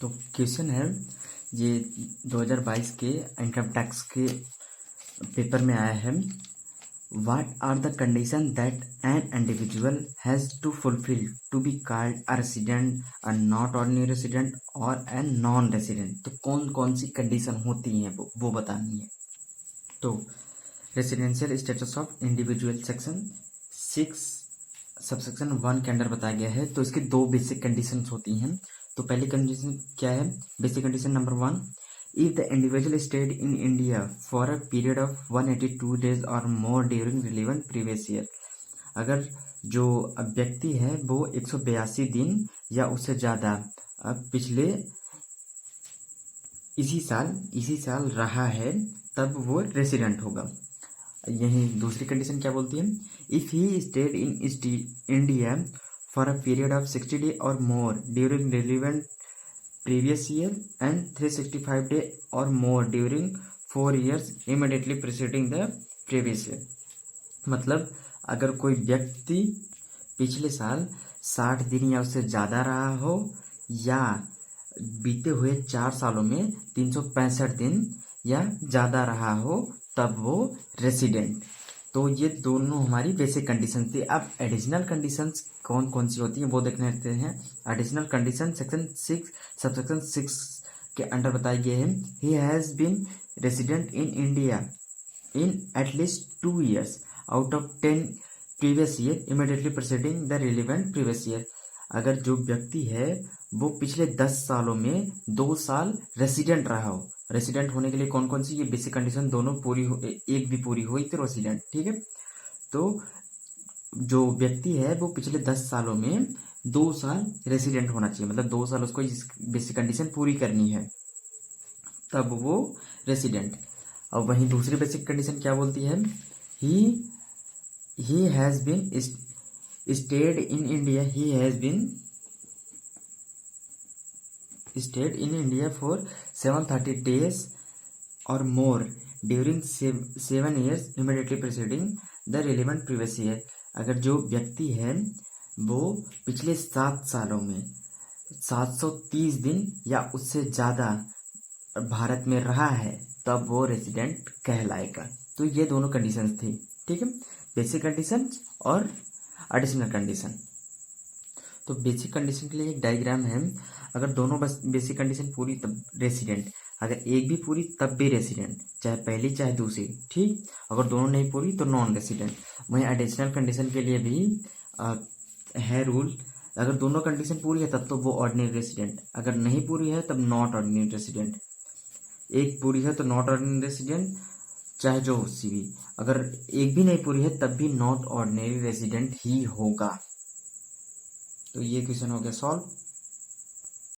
तो क्वेश्चन है ये 2022 के इनकम टैक्स के पेपर में आया है। What are the condition that an individual has to fulfil to be called a resident, a not ordinary resident और ए नॉन रेसिडेंट। तो कौन कौन सी कंडीशन होती हैं वो बतानी है। तो residential status of individual section 6 subsection 1 के अंडर बताया गया है। तो इसकी दो बेसिक कंडीशंस होती हैं। तो पहली कंडीशन क्या है? Basic condition number 1, if the individual stayed in India for a period of 182 days or more during relevant previous year. अगर जो व्यक्ति है वो 182 दिन या उससे ज़्यादा पिछले इसी साल रहा है तब वो रेसिडेंट होगा। यही दूसरी कंडीशन क्या बोलती है? If he stayed in India for a period of 60 day or more during relevant previous year and 365 day or more during 4 years immediately preceding the previous year. मतलब अगर कोई व्यक्ति पिछले साल 60 दिन या उससे ज़्यादा रहा हो या बीते हुए 4 सालों में 365 दिन या ज़्यादा रहा हो तब वो रेसिडेंट। तो ये दोनों हमारी बेसिक कंडीशन थी। अब एडिशनल कंडीशंस कौन कौन सी होती हैं वो देखने लेते हैं। एडिशनल कंडीशन सेक्शन 6 सबसेक्शन 6 के अंडर बताई गई है। He has been resident in India in at least 2 years out of 10 previous year immediately preceding the relevant previous year. अगर जो व्यक्ति है वो पिछले 10 सालों में 2 साल रेसिडेंट रहा हो। रेसिडेंट होने के लिए कौन कौन सी ये बेसिक कंडीशन दोनों पूरी हो, एक भी पूरी हुई तो रेसिडेंट। ठीक है, तो जो व्यक्ति है वो पिछले 10 सालों में 2 साल रेसिडेंट होना चाहिए। मतलब 2 साल उसको इस बेसिक कंडीशन पूरी करनी है तब वो रेसिडेंट। और वहीं दूसरी बेसिक कंडीशन क्या बोलती है? He has been stayed in India stayed in India for 730 days or more during 7 years immediately preceding the relevant previous year। अगर जो व्यक्ति है वो पिछले 7 सालों में 730 दिन या उससे ज़्यादा भारत में रहा है तब वो रेसिडेंट कहलाएगा। तो ये दोनों कंडीशंस थी। ठीक है, बेसिक कंडीशन और एडिशनल कंडीशन। तो बेसिक कंडीशन के लिए एक डायग्राम है। अगर दोनों बस बेसिक कंडीशन पूरी तब रेसिडेंट, अगर एक भी पूरी तब भी रेसिडेंट, चाहे पहली चाहे दूसरी। ठीक, अगर दोनों नहीं पूरी तो नॉन रेसिडेंट। वहीं एडिशनल कंडीशन के लिए भी है रूल। अगर दोनों कंडीशन पूरी है तब तो वो ऑर्डिनरी रेसिडेंट, अगर नहीं पूरी है तब नॉट ऑर्डिनरी रेसिडेंट। एक पूरी है तो नॉट ऑर्डिनरी रेसिडेंट चाहे जो सी भी। अगर एक भी नहीं पूरी है तब भी नॉट ऑर्डिनरी रेसिडेंट ही होगा। तो ये क्वेश्चन हो गया सॉल्व।